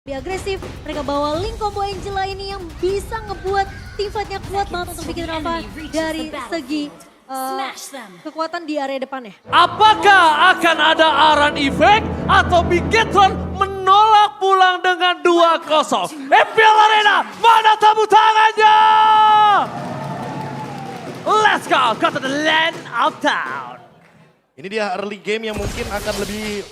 Lebih agresif, mereka bawa link combo Angela ini yang bisa ngebuat tim fight-nya kuat banget untuk bikin Rafa dari segi kekuatan di area depannya. Apakah akan ada Aran Effect atau Bigetron menolak pulang dengan 2-0? MPL Arena, mana tepuk tangannya? Let's go to the land of town. Ini dia early game yang mungkin akan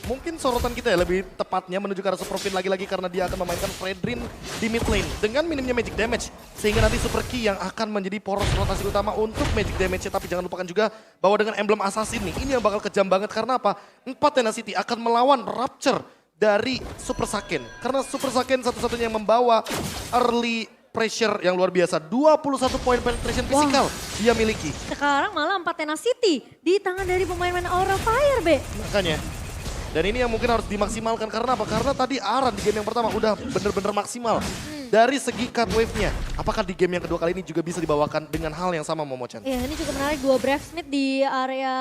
mungkin sorotan kita ya, lebih tepatnya menuju ke arah Super Fin lagi-lagi karena dia akan memainkan Fredrin di mid lane dengan minimnya magic damage. Sehingga nanti Super Key yang akan menjadi poros rotasi utama untuk magic damage-nya. Tapi jangan lupakan juga bahwa dengan emblem assassin ini yang bakal kejam banget karena apa? 4 Tenacity akan melawan Rapture dari Super Saiyan. Karena Super Saiyan satu-satunya yang membawa early pressure yang luar biasa. 21 poin penetration physical dia miliki. Sekarang malah 4 Tenacity di tangan dari pemain-pemain Aura Fire, Be. Makanya. Dan ini yang mungkin harus dimaksimalkan karena apa? Karena tadi Aran di game yang pertama udah bener-bener maksimal. Dari segi cut wave-nya, apakah di game yang kedua kali ini juga bisa dibawakan dengan hal yang sama Momo-chan? Ya, ini juga menarik 2 Brave Smith di area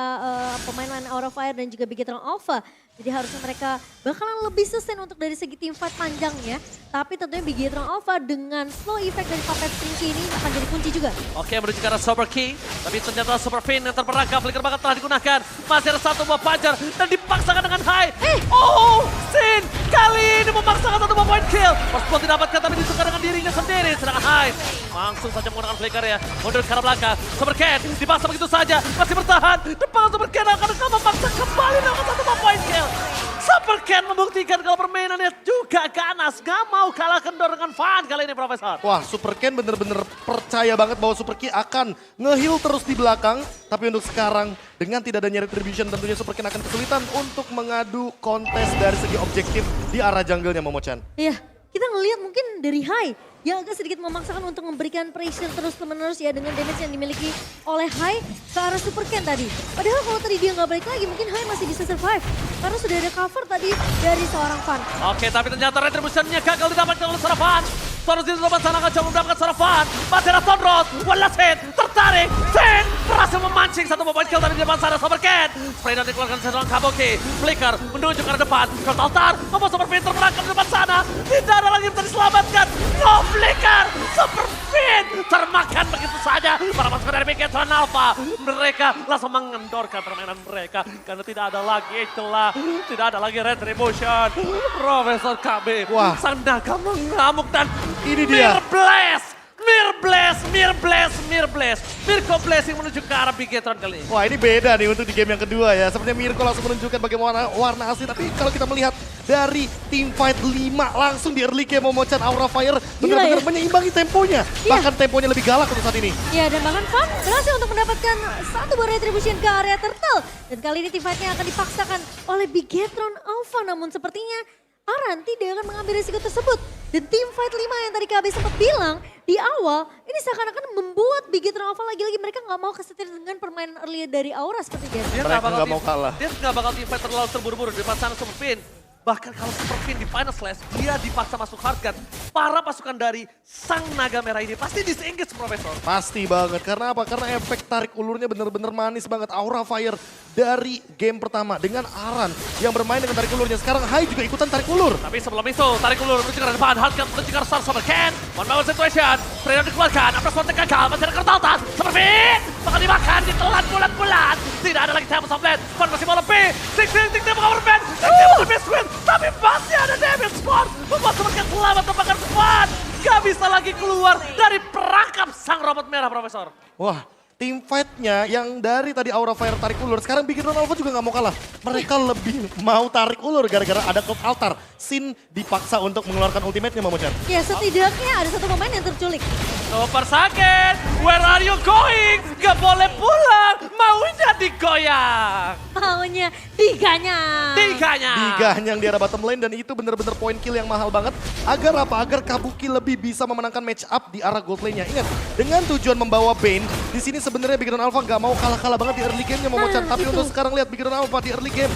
pemain-pemain Aura Fire dan juga Bigetron Alpha. Jadi harusnya mereka bakalan lebih sustain untuk dari segi team fight panjangnya. Tapi tentunya Bigetron Alpha dengan slow effect dari Puppet Stringy ini akan jadi kunci juga. Oke, menuju ke arah Super Key. Tapi ternyata Super Fin yang terperangkap, flicker banget telah digunakan. Masih ada satu buah pajar dan dipaksakan dengan high. Oh, Sin kali ini memaksakan satu buah point kill. First blood didapatkan tapi disuka dengan dirinya sendiri. Sedangkan high langsung saja menggunakan flicker ya. Mundur ke arah belakang. Super Ken dipaksa begitu saja. Masih bertahan. Depan Super Ken akan memaksa kembali dengan satu buah point kill. Super Ken membuktikan kalau permainannya juga ganas. Gak mau kalah kendor dengan Fan kali ini, Profesor. Wah, Super Ken bener-bener percaya banget bahwa Super Key akan nge-heal terus di belakang. Tapi untuk sekarang, dengan tidak adanya retribution, tentunya Super Ken akan kesulitan untuk mengadu kontes dari segi objektif di arah jungle-nya, Momo-chan. Iya, kita ngelihat mungkin dari High yang agak sedikit memaksakan untuk memberikan pressure terus-menerus ya dengan damage yang dimiliki oleh High ke arah Super Ken tadi. Padahal kalau tadi dia nggak balik lagi mungkin High masih bisa survive. Karena sudah ada cover tadi dari seorang Fan. Oke, tapi ternyata retribution-nya gagal didapatkan oleh seorang Fan. Terus di depan sana akan coba mendapatkan seorang Fan. Masih ada Tonrod, one last hit, tertarik. Fin berhasil memancing satu point kill tadi di depan sana Super Ken. Spray dan dikeluarkan seorang Kabuki. Flicker menuju ke arah depan. Ke altar, membuat Super Fin terperangkap di depan sana. Tidak ada lagi yang bisa diselamatkan. No flicker, Super Fin termakan begitu saja. Para pasukan dari Bigetron Alpha. Mereka langsung mengendorkan permainan mereka. Karena tidak ada lagi itulah. Tidak ada lagi retribution. Profesor KB. Wah. Sang naga mengamuk dan Ini dia. Mirko Blessing menuju ke arah Bigetron kali ini. Wah, ini beda nih untuk di game yang kedua ya. Sepertinya Mirko langsung menunjukkan bagaimana warna asli. Tapi kalau kita melihat dari team fight 5 langsung di early game Momo-chan Aura Fire benar-benar menyeimbangi temponya. Bahkan temponya lebih galak untuk saat ini. Ya, dan bahkan Fan berhasil untuk mendapatkan satu buah retribution ke area Turtle. Dan kali ini team fight-nya akan dipaksakan oleh Bigetron Alpha. Namun sepertinya Aran tidak akan mengambil risiko tersebut. Dan tim fight 5 yang tadi KB sempat bilang di awal, ini seakan-akan membuat Bigetron Alpha lagi-lagi mereka nggak mau kesetir dengan permainan early dari Aura seperti dia. Mereka nggak mau kalah. Dia nggak bakal team fight terlalu terburu-buru di depan sana Super Fin. Bahkan kalau Super Fin di Final Slash, dia dipaksa masuk hardgun. Para pasukan dari Sang Naga Merah ini pasti disengage, Profesor. Pasti banget. Karena apa? Karena efek tarik ulurnya bener-bener manis banget. Aura Fire dari game pertama dengan Aran yang bermain dengan tarik ulurnya. Sekarang Hai juga ikutan tarik ulur. Tapi sebelum itu, tarik ulur menuju ke arah depan. Hardgun menuju ke arah Star Super Ken. One by one situation. Freedom dikeluarkan. Apres Monte gagal. Masih ada kertautan. Super Fin bakal dimakan. Ditelan bulat-bulat. Tidak ada lagi Table Sublet. Fan masih mau lebih. Tik-tik bakal berband. Tik-tik bakal lebih swing. Tapi masih ada damage spot. Membuat Super Ken selamat terbakar Fan. Gak bisa lagi keluar dari perangkap sang robot merah, Profesor. Wah, tim fight-nya yang dari tadi Aura Fire tarik ulur, sekarang Bigetron Alpha juga nggak mau kalah. Mereka lebih mau tarik ulur gara-gara ada Cloud Altar. Sin dipaksa untuk mengeluarkan ultimate-nya, Momo-chan. Ya, setidaknya ada satu pemain yang terculik. Super Saiyan, where are you going? Gak boleh pulang, maunya digoyang. Maunya tiganya. Diganyang di arah bottom lane dan itu bener-bener point kill yang mahal banget. Agar apa? Agar Kabuki lebih bisa memenangkan match up di arah gold lane-nya. Ingat, dengan tujuan membawa Bane, di sini sebenarnya Bigetron Alpha nggak mau kalah-kalah banget di early game-nya Momo-chan. Tapi untuk sekarang lihat Bigetron Alpha di early game.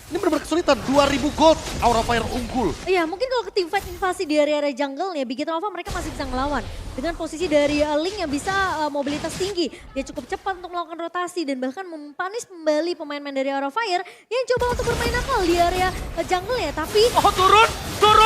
Ini benar-benar kesulitan, 2000 gold, Aura Fire unggul. Iya, mungkin kalau ke tim fight invasi di area jungle ya, Bigetron Alpha mereka masih bisa ngelawan. Dengan posisi dari Link yang bisa mobilitas tinggi. Dia cukup cepat untuk melakukan rotasi dan bahkan mempanis kembali pemain-pemain dari Aura Fire yang coba untuk bermain nakal di area jungle ya. Tapi Oh turun,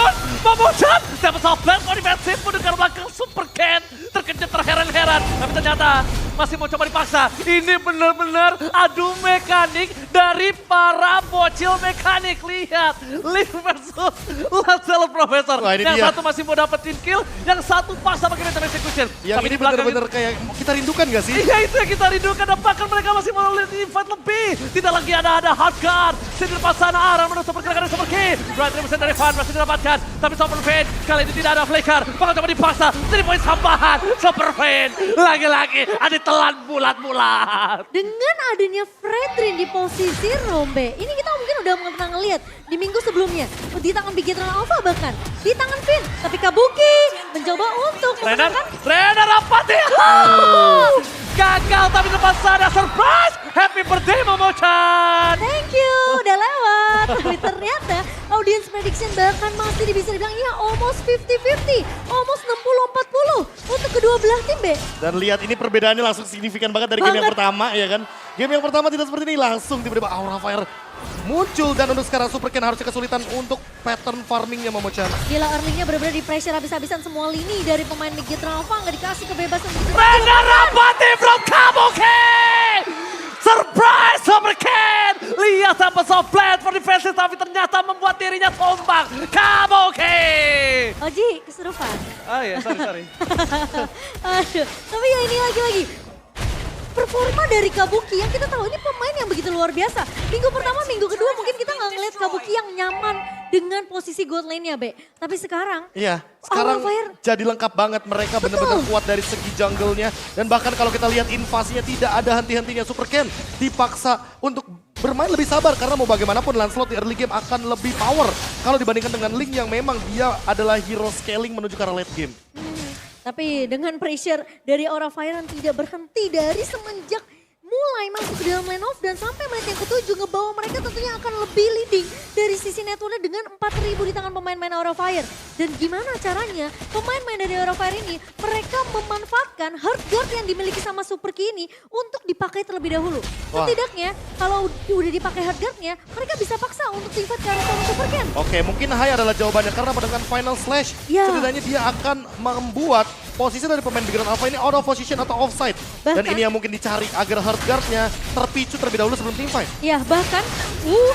namun Momochan dapat softland for defensif mendengar belakang Super Ken terkejut terheran-heran, tapi ternyata masih mau coba dipaksa. Ini benar-benar adu mekanik dari para bocil mekanik. Lihat, Link versus Lancelot Professor. Wah, ini Yang dia. satu masih mau dapetin kill, yang satu paksa pakai meter execution. Yang Tapi ini di belakang bener-bener kayak kita rindukan gak sih? iya itu yang kita rindukan, dan bahkan mereka masih mau lihat invite lebih. Tidak lagi ada hard guard. Di depan sana Aran menutup pergerakan dari Super King. Right represent dari Van masih didapatkan. Tapi Super Fan kali ini tidak ada flicker. Bakal coba dipaksa. Jadi poin tambahan. Super Fan lagi-lagi ada telan bulat-bulat. Dengan adanya Fredrin di posisi Rombe, ini kita mungkin udah pernah ngeliat di minggu sebelumnya. Di tangan Bigetron Alpha bahkan, di tangan Finn. Tapi Kabuki mencoba untuk Renar Rapati. Gagal tapi depan sana surprise. Happy birthday Momochan. Thank you, udah lewat. Tapi ternyata audience prediction bahkan masih bisa dibilang ya almost 50-50. Almost 60-40 untuk kedua belah tim, Be. Dan lihat ini perbedaannya langsung signifikan banget dari game yang pertama ya kan. Game yang pertama tidak seperti ini, langsung tiba-tiba Aura Fire muncul. Dan untuk sekarang Super Ken harusnya kesulitan untuk pattern farmingnya Momochan. Gila, early-nya benar-benar di pressure habis-habisan semua lini dari pemain Bigetron Alpha. Nggak dikasih kebebasan. Renar Rapati from Kabuki. Surprise Super Ken. Lihat apa softland for defensive tapi ternyata membuat dirinya tumbang. Kabuki. Oji, keserupan. Oh iya, sorry. Aduh, tapi ya ini lagi-lagi. Performa dari Kabuki yang kita tahu ini pemain yang begitu luar biasa. Minggu pertama, minggu kedua mungkin kita nggak ngeliat Kabuki yang nyaman dengan posisi gold lane-nya, Be. Tapi sekarang, Iya, sekarang Aura Fire. jadi lengkap banget. Mereka benar-benar kuat dari segi jungle-nya. Dan bahkan kalau kita lihat invasinya tidak ada henti-hentinya. Super Ken dipaksa untuk bermain lebih sabar. Karena mau bagaimanapun Lancelot di early game akan lebih power. Kalau dibandingkan dengan Link yang memang dia adalah hero scaling menuju ke arah late game. tapi dengan pressure dari Aura Fire yang tidak berhenti dari semenjak mulai masuk ke dalam lane off dan sampai menit yang ketujuh ngebawa mereka tentunya akan lebih leading dari sisi networknya dengan 4.000 di tangan pemain-pemain Aura Fire. Dan gimana caranya pemain-pemain dari Aura Fire ini mereka memanfaatkan hard guard yang dimiliki sama Super Key ini untuk dipakai terlebih dahulu. Wah. Setidaknya kalau udah dipakai hard guardnya mereka bisa paksa untuk tingkat ke arah seorang Super Ken. Oke, mungkin Hai adalah jawabannya karena dengan final slash Ya. setidaknya dia akan membuat posisi dari pemain Bigetron Alpha ini out of position atau offside. Dan Bahkan- ini yang mungkin dicari agar hard guard-nya terpicu terlebih dahulu sebelum teamfight. Ya bahkan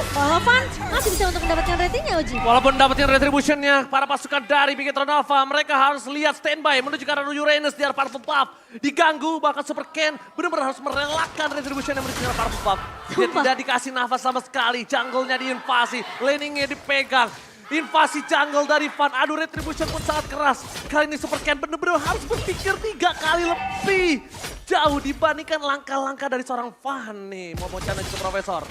Van masih bisa untuk mendapatkan ratingnya Oji. Walaupun dapetin retributionnya, para pasukan dari Bigetron Alpha, mereka harus lihat standby menuju ke arah Uranus di arah Powerful Puff. Diganggu, bahkan Super Ken benar-benar harus merelakan retribution yang menuju ke arah Powerful Puff. Dia Sumpah. tidak dikasih nafas sama sekali, jungle-nya diinvasi, laningnya dipegang. Invasi jungle dari Van, aduh retribution pun sangat keras. Kali ini Super Ken benar-benar harus berpikir 3 kali lebih jauh dibandingkan langkah-langkah dari seorang Van nih. Momochan dan juga Profesor.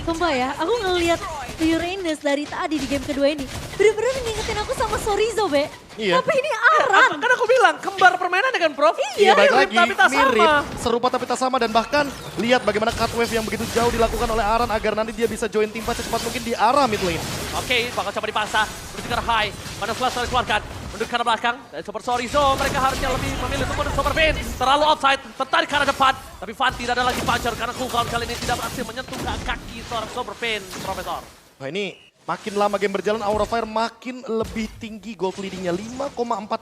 Sumpah ya, aku ngeliat Uranus dari tadi di game kedua ini. Bener-bener ngingetin aku sama Sorizo, Be. Iya. Tapi ini Aran. Kan aku bilang, kembar permainan dengan Prof. Iya, Balik mirip lagi, tapi tak mirip, sama. serupa tapi tak sama. Dan bahkan lihat bagaimana cut wave yang begitu jauh dilakukan oleh Aran agar nanti dia bisa join tim fight secepat mungkin di arah mid lane. Oke, bakal coba dipaksa. Menuju ke arah high. Mana Slash harus dikeluarkan. Menuju ke arah belakang. Dan Super Sorizo, mereka harusnya lebih memilih untuk menuju Super Pin. Terlalu outside, tertarik ke arah depan. Tapi Van tidak ada lagi puncher karena cooldown kali ini tidak berhasil menyentuh ke kaki seorang Super Pin, Profesor. Nah ini makin lama game berjalan, Aura Fire makin lebih tinggi gold leadingnya. 5,4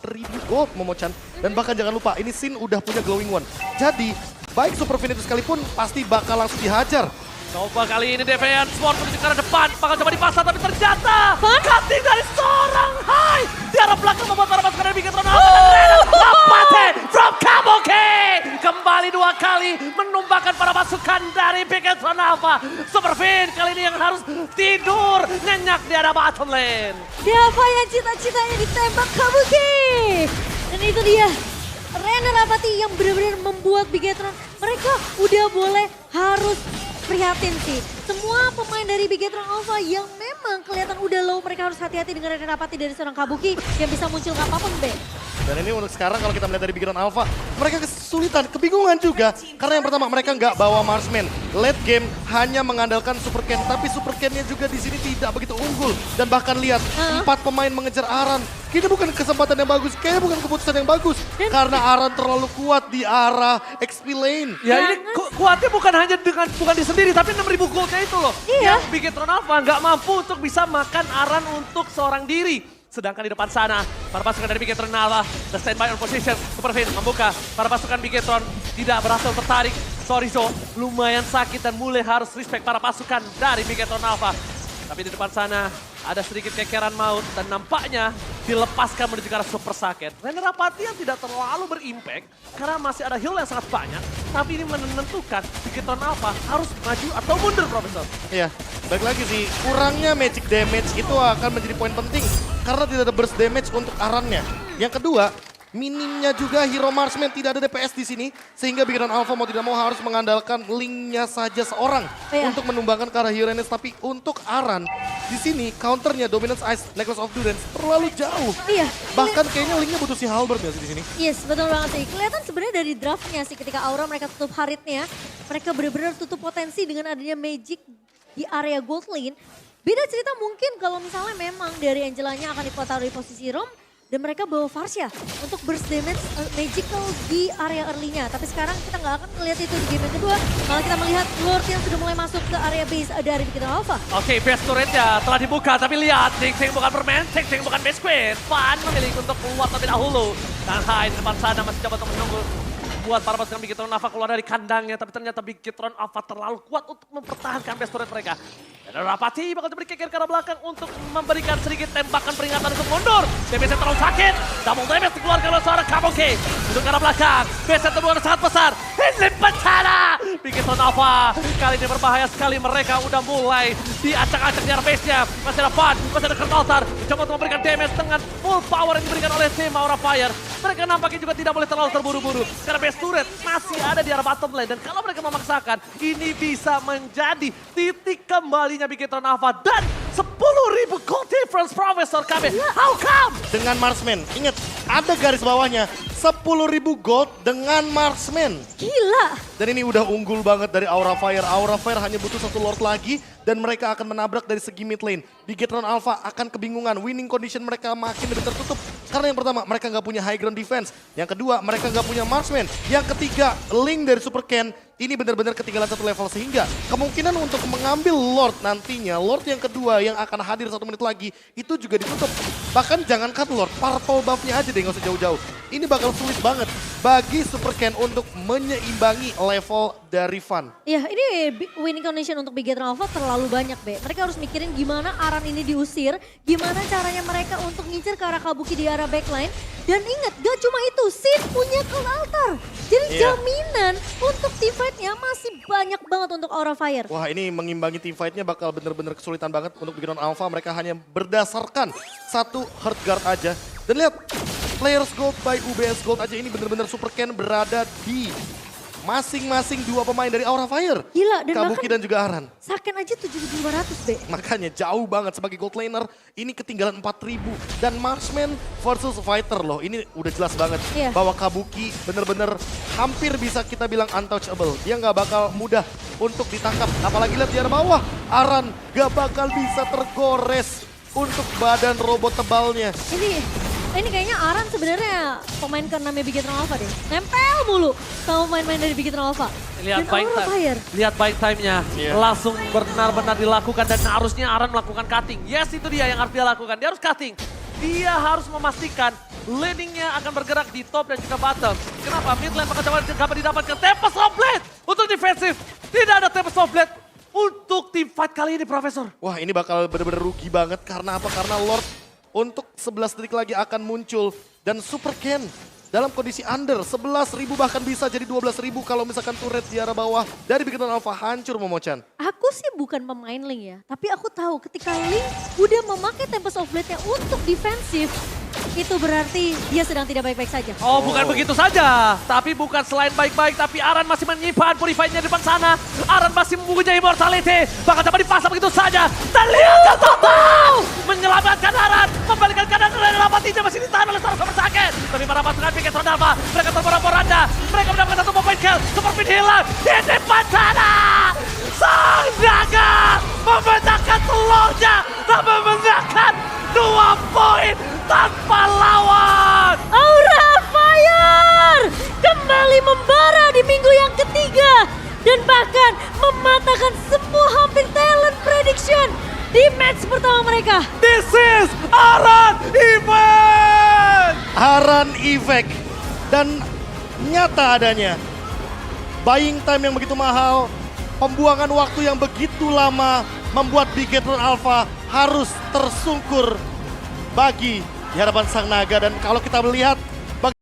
ribu gold Momochan. Dan bahkan jangan lupa, ini Sin udah punya Glowing One. Jadi, baik Super Pin itu sekalipun pasti bakal langsung dihajar. Coba kali ini Deviant Sword menuju ke arah depan. Bakal coba dipaksa tapi ternyata Van? cutting dari seorang Hai. Di arah belakang membuat para pasukan dari Bigetron Alpha. Apate from Kabuki. Kembali 2 kali menumbangkan para pasukan dari Bigetron Alpha. Super Fin kali ini yang harus tidur nyenyak di arah bottom lane. Siapa yang cita-citanya ditembak Kabuki? Dan itu dia. Renar Rapati yang benar-benar membuat Bigetron. Mereka udah boleh harus prihatin sih. Semua pemain dari Bigetron Alpha yang memang kelihatan udah low, mereka harus hati-hati dengan Renar Rapati dari seorang Kabuki yang bisa muncul kapanpun, Be. Dan ini untuk sekarang kalau kita melihat dari Bigetron Alpha, mereka kesulitan, kebingungan juga. Karena yang pertama mereka nggak bawa marksman. Late game hanya mengandalkan Super Ken, tapi Super Ken-nya juga di sini tidak begitu unggul. Dan bahkan lihat, 4 pemain mengejar Aran. Kayaknya bukan kesempatan yang bagus, kayaknya bukan keputusan yang bagus. Karena Aran terlalu kuat di arah XP lane. Ya ini kuatnya bukan hanya bukan di sendiri tapi 6.000 goldnya itu loh. Iya. Yang Bigetron Alpha nggak mampu untuk bisa makan Aran untuk seorang diri. Sedangkan di depan sana, para pasukan dari Bigetron Alpha, the standby on position, Superfin membuka. Para pasukan Bigetron tidak berhasil tertarik. Sorry Zo, lumayan sakit dan mulai harus respect para pasukan dari Bigetron Alpha. Tapi di depan sana ada sedikit kekeran maut dan nampaknya dilepaskan menuju ke arah Super Saket. Renner Apathy yang tidak terlalu berimpact karena masih ada heal yang sangat banyak. Tapi ini menentukan Bigetron Alpha harus maju atau mundur, Profesor. Iya, balik lagi sih, kurangnya magic damage itu akan menjadi poin penting. Karena tidak ada burst damage untuk Arannya. Yang kedua, minimnya juga hero marksman, tidak ada DPS di sini. Sehingga Bigetron Alpha mau tidak mau harus mengandalkan linknya saja seorang untuk menumbangkan ke arah Uranus. Tapi untuk Aran, di sini counternya Dominance Ice, Necklace of Durance terlalu jauh. Iya. Bahkan kayaknya linknya butuh si Halberd nggak sih di sini? Yes, betul banget sih. Kelihatan sebenarnya dari draftnya sih ketika Aura mereka tutup Haritnya, mereka benar-benar tutup potensi dengan adanya magic di area gold lane. Beda cerita mungkin kalau misalnya memang dari Angelanya akan dipotong dari posisi Rom dan mereka bawa Varsha untuk burst damage magical di area early-nya. Tapi sekarang kita nggak akan melihat itu di game yang kedua. Malah kita melihat Lord yang sudah mulai masuk ke area base dari Bigetron Alpha. Oke, base turretnya telah dibuka, tapi lihat, Ting bukan permen, Ting bukan base queen. Fan memilih untuk keluar terlebih dahulu. Dan Hai di depan sana masih coba untuk menunggu. Buat para pasukan Bigetron Alpha keluar dari kandangnya, tapi ternyata Bigetron Alpha terlalu kuat untuk mempertahankan base turret mereka. Dan Rapati bakal diberi keker ke arah belakang untuk memberikan sedikit tembakan peringatan untuk mundur. DPS terlalu sakit, double damage dikeluarkan oleh seorang Kabuki. Untuk ke arah belakang, base kedua sangat besar. Ini bencana! Bigetron Alpha kali ini berbahaya sekali, mereka udah mulai diacak-acak di arah base-nya. Masih ada Fan, masih ada Kurt Altar. Mencoba untuk memberikan damage dengan full power yang diberikan oleh tim Aura Fire. Mereka nampaknya juga tidak boleh terlalu terburu-buru. Karena base turret masih ada di arah bottom lane. Dan kalau mereka memaksakan, ini bisa menjadi titik kembalinya Bigetron Alpha. Dan 10.000 gold difference, Profesor KB. How come? Dengan marksman, ingat ada garis bawahnya. 10.000 gold dengan marksman. Gila. Dan ini udah unggul banget dari Aura Fire. Aura Fire hanya butuh satu Lord lagi dan mereka akan menabrak dari segi mid lane. Bigetron Alpha akan kebingungan. Winning condition mereka makin lebih tertutup. Karena yang pertama, mereka nggak punya high ground defense. Yang kedua, mereka nggak punya marksman. Yang ketiga, link dari Super Ken ini benar-benar ketinggalan satu level sehingga kemungkinan untuk mengambil Lord nantinya, Lord yang kedua yang akan hadir 1 menit lagi itu juga ditutup. Bahkan jangankan Lord, purple buff-nya aja deh nggak usah jauh-jauh. Ini bakal sulit banget bagi Super Ken untuk menyeimbangi level dari Fan. Ya ini winning condition untuk Bigetron Alpha terlalu banyak, Be. Mereka harus mikirin gimana Aran ini diusir, gimana caranya mereka untuk ngincer ke arah Kabuki di arah backline. Dan ingat, gak cuma itu, Sin punya Kurt Altar. Jadi jaminan untuk teamfight-nya masih banyak banget untuk Aura Fire. Wah, ini mengimbangi team fight-nya bakal benar-benar kesulitan banget untuk Bigetron Alpha. Mereka hanya berdasarkan satu Heart Guard aja. Dan lihat, Players Gold by UBS Gold aja ini benar-benar Super Ken berada di masing-masing dua pemain dari Aura Fire. Gila, dan Kabuki dan juga Aran. Saken aja 7.200, Be. Makanya jauh banget sebagai gold laner, ini ketinggalan 4.000. Dan marksman versus fighter loh, ini udah jelas banget bahwa Kabuki bener-bener hampir bisa kita bilang untouchable. Dia nggak bakal mudah untuk ditangkap, apalagi lihat di arah bawah. Aran gak bakal bisa tergores untuk badan robot tebalnya. Ini kayaknya Aran sebenarnya pemain ke-6 Bigetron Alpha deh. Nempel mulu sama pemain-pemain dari Bigetron Alpha. Lihat Dan buying Aura time, Fire. lihat buying time-nya. Langsung benar-benar dilakukan dan harusnya Aran melakukan cutting. Yes, itu dia yang harus dia lakukan. Dia harus cutting. Dia harus memastikan laning-nya akan bergerak di top dan juga bottom. Kenapa? Mid lane bakal coba didapatkan Tempest of Blade untuk defensif. Tidak ada Tempest of Blade untuk team fight kali ini, Profesor. Wah, ini bakal bener-bener rugi banget. Karena apa? Karena Lord untuk 11 detik lagi akan muncul. Dan Super Ken dalam kondisi under 11.000 bahkan bisa jadi 12.000 kalau misalkan turret di arah bawah dari Bigetron Alpha hancur Momo-chan. Aku sih bukan pemain Link ya, tapi aku tahu ketika Link udah memakai Tempest of Blade-nya untuk defensif, itu berarti dia sedang tidak baik-baik saja. Oh, bukan begitu saja. Tapi bukan selain baik-baik, tapi Aran masih menyimpan purify-nya di depan sana. Aran masih mempunyai immortality. Bakal dapat dipasang begitu saja. Dan lihat Toto! Menyelamatkan Aran. Membalikan keadaan Renner Apathy masih ditahan oleh seorang Super Saken. Tapi para pasukan Bigetron Alpha, mereka terpora-poranda. Mereka mendapatkan satu point kill. Superfin hilang di depan sana. Sang naga memecahkan telurnya. Dan memecahkan 2 poin tanpa lawan. Aura Fire kembali membara di minggu yang ketiga dan bahkan mematahkan semua hampir talent prediction di match pertama mereka. This is Aran Event! Aran Effect. Dan nyata adanya. Buying time yang begitu mahal, pembuangan waktu yang begitu lama membuat Bigetron Alpha harus tersungkur bagi di hadapan Sang Naga. Dan kalau kita melihat